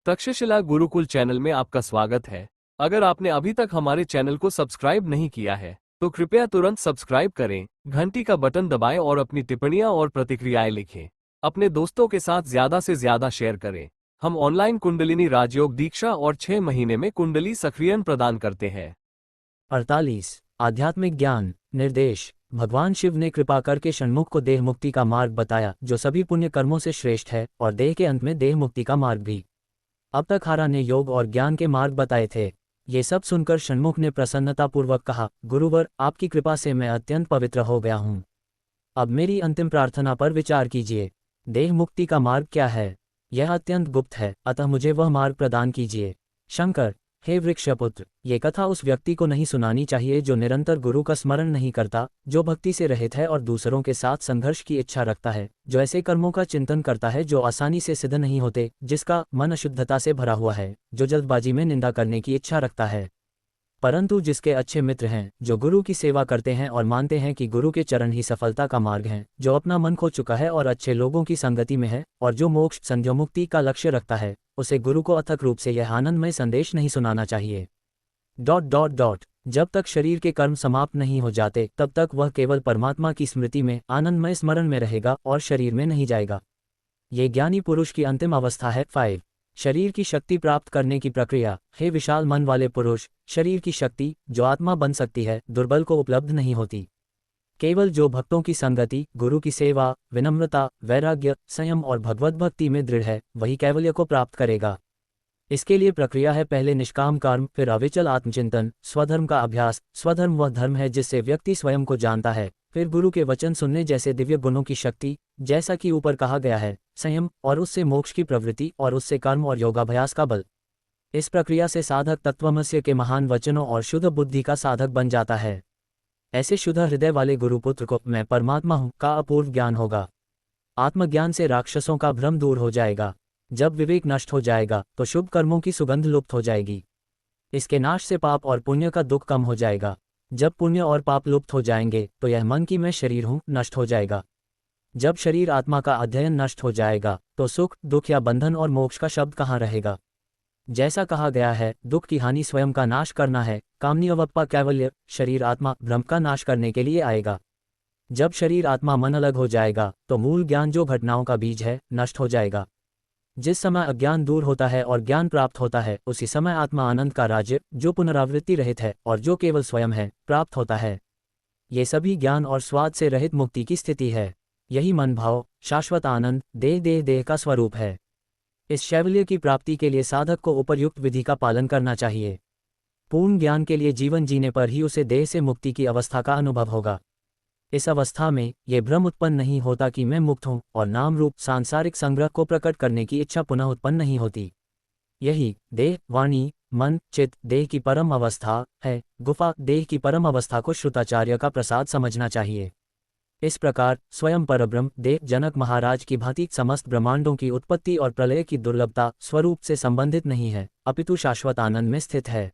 Takshashila Gurukul channel में आपका स्वागत है। अगर आपने अभी तक हमारे चैनल को सब्सक्राइब नहीं किया है तो कृपया तुरंत सब्सक्राइब करें, घंटी का बटन दबाएं और अपनी टिप्पणियां और प्रतिक्रियाएं लिखें। अपने दोस्तों के साथ ज्यादा से ज्यादा शेयर करें। हम ऑनलाइन कुंडलिनी राजयोग दीक्षा और 6 महीने में कुंडली सक्रियण प्रदान करते हैं। 48 आध्यात्मिक ज्ञान निर्देश। भगवान शिव ने कृपा करके षण्मुख को देह मुक्ति का मार्ग बताया, जो सभी पुण्य कर्मों से श्रेष्ठ है, और देह के अंत में देह मुक्ति का मार्ग भी। अब तक हारा ने योग और ज्ञान के मार्ग बताए थे। ये सब सुनकर षण्मुख ने प्रसन्नतापूर्वक कहा, गुरुवर, आपकी कृपा से मैं अत्यंत पवित्र हो गया हूँ। अब मेरी अंतिम प्रार्थना पर विचार कीजिए। देह मुक्ति का मार्ग क्या है? यह अत्यंत गुप्त है, अतः मुझे वह मार्ग प्रदान कीजिए। शंकर, हे वृक्षपुत्र, ये कथा उस व्यक्ति को नहीं सुनानी चाहिए जो निरंतर गुरु का स्मरण नहीं करता, जो भक्ति से रहित है और दूसरों के साथ संघर्ष की इच्छा रखता है, जो ऐसे कर्मों का चिंतन करता है जो आसानी से सिद्ध नहीं होते, जिसका मन अशुद्धता से भरा हुआ है, जो जल्दबाजी में निंदा करने की इच्छा रखता है, परंतु जिसके अच्छे मित्र हैं, जो गुरु की सेवा करते हैं और मानते हैं कि गुरु के चरण ही सफलता का मार्ग है, जो अपना मन खो चुका है और अच्छे लोगों की संगति में है, और जो मोक्ष संध्योमुक्ति का लक्ष्य रखता है, उसे गुरु को अथक रूप से यह आनंदमय संदेश नहीं सुनाना चाहिए। ... जब तक शरीर के कर्म समाप्त नहीं हो जाते तब तक वह केवल परमात्मा की स्मृति में आनंदमय स्मरण में रहेगा और शरीर में नहीं जाएगा। ये ज्ञानी पुरुष की अंतिम अवस्था है। 5 शरीर की शक्ति प्राप्त करने की प्रक्रिया। हे विशाल मन वाले पुरुष, शरीर की शक्ति, जो आत्मा बन सकती है, दुर्बल को उपलब्ध नहीं होती। केवल जो भक्तों की संगति, गुरु की सेवा, विनम्रता, वैराग्य, संयम और भगवत भक्ति में दृढ़ है, वही कैवल्य को प्राप्त करेगा। इसके लिए प्रक्रिया है, पहले निष्काम कर्म, फिर अविचल आत्मचिंतन, स्वधर्म का अभ्यास। स्वधर्म वह धर्म है जिससे व्यक्ति स्वयं को जानता है, फिर गुरु के वचन सुनने जैसे दिव्य गुणों की शक्ति, जैसा कि ऊपर कहा गया है, संयम, और उससे मोक्ष की प्रवृत्ति, और उससे कर्म और योगाभ्यास का बल। इस प्रक्रिया से साधक तत्वमस्य के महान वचनों और शुद्ध बुद्धि का साधक बन जाता है। ऐसे शुद्ध हृदय वाले गुरुपुत्र को मैं परमात्मा हूँ का अपूर्व ज्ञान होगा। आत्मज्ञान से राक्षसों का भ्रम दूर हो जाएगा। जब विवेक नष्ट हो जाएगा तो शुभ कर्मों की सुगंध लुप्त हो जाएगी। इसके नाश से पाप और पुण्य का दुख कम हो जाएगा। जब पुण्य और पाप लुप्त हो जाएंगे तो यह मन की मैं शरीर हूँ नष्ट हो जाएगा। जब शरीर आत्मा का अध्ययन नष्ट हो जाएगा तो सुख, दुख या बंधन और मोक्ष का शब्द कहाँ रहेगा। जैसा कहा गया है, दुख की हानि स्वयं का नाश करना है, कामनीवप्पा कैवल्य। शरीर आत्मा भ्रम का नाश करने के लिए आएगा। जब शरीर आत्मा मन अलग हो जाएगा तो मूल ज्ञान, जो घटनाओं का बीज है, नष्ट हो जाएगा। जिस समय अज्ञान दूर होता है और ज्ञान प्राप्त होता है, उसी समय आत्मा आनंद का राज्य, जो पुनरावृत्ति रहित है और जो केवल स्वयं है, प्राप्त होता है। ये सभी ज्ञान और स्वाद से रहित मुक्ति की स्थिति है। यही मन भाव, शाश्वत आनंद, देह का स्वरूप है। इस शैवल्य की प्राप्ति के लिए साधक को उपर्युक्त विधि का पालन करना चाहिए। पूर्ण ज्ञान के लिए जीवन जीने पर ही उसे देह से मुक्ति की अवस्था का अनुभव होगा। इस अवस्था में यह भ्रम उत्पन्न नहीं होता कि मैं मुक्त हूँ, और नाम रूप सांसारिक संग्रह को प्रकट करने की इच्छा पुनः उत्पन्न नहीं होती। यही देह, वाणी, मन, चित्त देह की परम अवस्था है। गुफा देह की परम अवस्था को श्रुताचार्य का प्रसाद समझना चाहिए। इस प्रकार स्वयं परब्रह्म देह जनक महाराज की भांति समस्त ब्रह्मांडों की उत्पत्ति और प्रलय की दुर्लभता स्वरूप से संबंधित नहीं है, अपितु शाश्वत आनंद में स्थित है।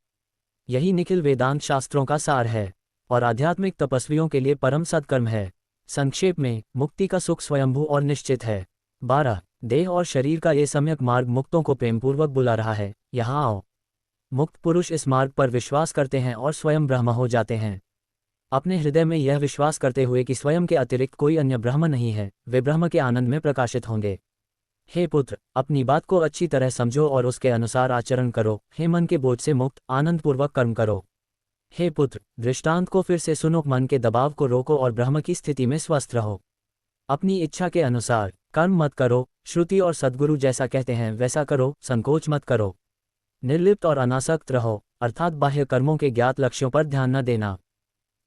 यही निखिल वेदांत शास्त्रों का सार है और आध्यात्मिक तपस्वियों के लिए परम सत्कर्म है। संक्षेप में, मुक्ति का सुख स्वयंभू और निश्चित है। 12 देह और शरीर का ये सम्यक मार्ग मुक्तों को प्रेमपूर्वक बुला रहा है, यहाँ आओ। मुक्त पुरुष इस मार्ग पर विश्वास करते हैं और स्वयं ब्रह्म हो जाते हैं। अपने हृदय में यह विश्वास करते हुए कि स्वयं के अतिरिक्त कोई अन्य ब्रह्म नहीं है, वे ब्रह्म के आनंद में प्रकाशित होंगे। हे पुत्र, अपनी बात को अच्छी तरह समझो और उसके अनुसार आचरण करो। हे मन के बोझ से मुक्त, आनंदपूर्वक कर्म करो। हे पुत्र, दृष्टांत को फिर से सुनो, मन के दबाव को रोको और ब्रह्म की स्थिति में स्वस्थ रहो। अपनी इच्छा के अनुसार कर्म मत करो, श्रुति और सद्गुरु जैसा कहते हैं वैसा करो, संकोच मत करो। निर्लिप्त और अनासक्त रहो, अर्थात बाह्य कर्मों के ज्ञात लक्ष्यों पर ध्यान न देना।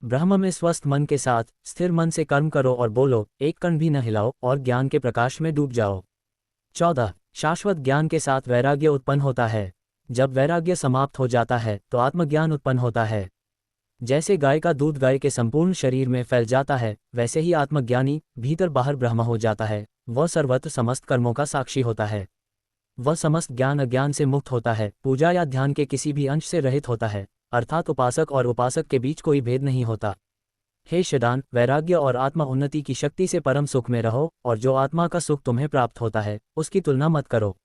ब्रह्म में स्वस्थ मन के साथ स्थिर मन से कर्म करो और बोलो, एक कण भी न हिलाओ, और ज्ञान के प्रकाश में डूब जाओ। 14 शाश्वत ज्ञान के साथ वैराग्य उत्पन्न होता है। जब वैराग्य समाप्त हो जाता है तो आत्मज्ञान उत्पन्न होता है। जैसे गाय का दूध गाय के संपूर्ण शरीर में फैल जाता है, वैसे ही आत्मज्ञानी भीतर बाहर ब्रह्म हो जाता है। वह सर्वत्र समस्त कर्मों का साक्षी होता है। वह समस्त ज्ञान अज्ञान से मुक्त होता है, पूजा या ध्यान के किसी भी अंश से रहित होता है, अर्थात उपासक और उपासक के बीच कोई भेद नहीं होता। हे शदान, वैराग्य और आत्मा उन्नति की शक्ति से परम सुख में रहो, और जो आत्मा का सुख तुम्हें प्राप्त होता है उसकी तुलना मत करो।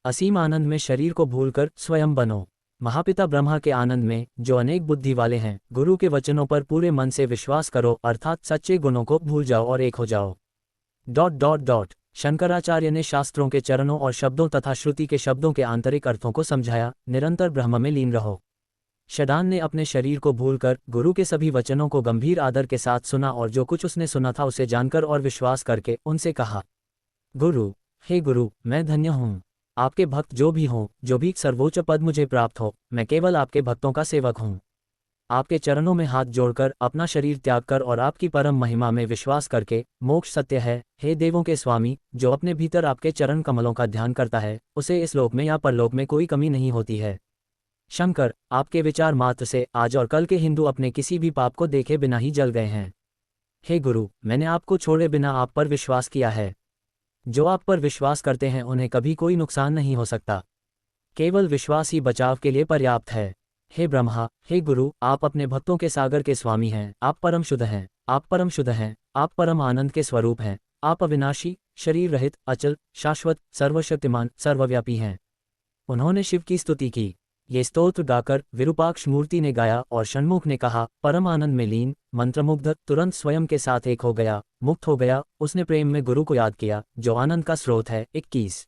असीम आनंद में शरीर को भूलकर स्वयं बनो। महापिता ब्रह्मा के आनंद में, जो अनेक बुद्धि वाले हैं, गुरु के वचनों पर पूरे मन से विश्वास करो, अर्थात सच्चे गुणों को भूल जाओ और एक हो जाओ। शंकराचार्य ने शास्त्रों के चरणों और शब्दों तथा श्रुति के शब्दों के आंतरिक अर्थों को समझाया। निरंतर ब्रह्म में लीन रहो। शदान ने अपने शरीर को भूलकर गुरु के सभी वचनों को गंभीर आदर के साथ सुना और जो कुछ उसने सुना था उसे जानकर और विश्वास करके उनसे कहा, गुरु, हे गुरु, मैं धन्य हूँ। आपके भक्त जो भी हों, जो भी सर्वोच्च पद मुझे प्राप्त हो, मैं केवल आपके भक्तों का सेवक हूँ। आपके चरणों में हाथ जोड़कर, अपना शरीर त्याग कर और आपकी परम महिमा में विश्वास करके, मोक्ष सत्य है। हे देवों के स्वामी, जो अपने भीतर आपके चरण कमलों का ध्यान करता है, उसे इस लोक में या परलोक में कोई कमी नहीं होती है। शंकर, आपके विचार मात्र से आज और कल के हिंदू अपने किसी भी पाप को देखे बिना ही जल गए हैं। हे गुरु, मैंने आपको छोड़े बिना आप पर विश्वास किया है। जो आप पर विश्वास करते हैं उन्हें कभी कोई नुकसान नहीं हो सकता। केवल विश्वास ही बचाव के लिए पर्याप्त है। हे ब्रह्मा, हे गुरु, आप अपने भक्तों के सागर के स्वामी हैं। आप परम शुद्ध हैं, आप परम शुद्ध हैं, आप परम आनंद के स्वरूप हैं। आप अविनाशी, शरीर रहित, अचल, शाश्वत, सर्वशक्तिमान, सर्वव्यापी हैं। उन्होंने शिव की स्तुति की। ये स्तोत्र गाकर विरूपाक्ष मूर्ति ने गाया और षण्मुख ने कहा, परम आनंद में लीन, मंत्रमुग्ध, तुरंत स्वयं के साथ एक हो गया, मुक्त हो गया। उसने प्रेम में गुरु को याद किया, जो आनंद का स्रोत है। 21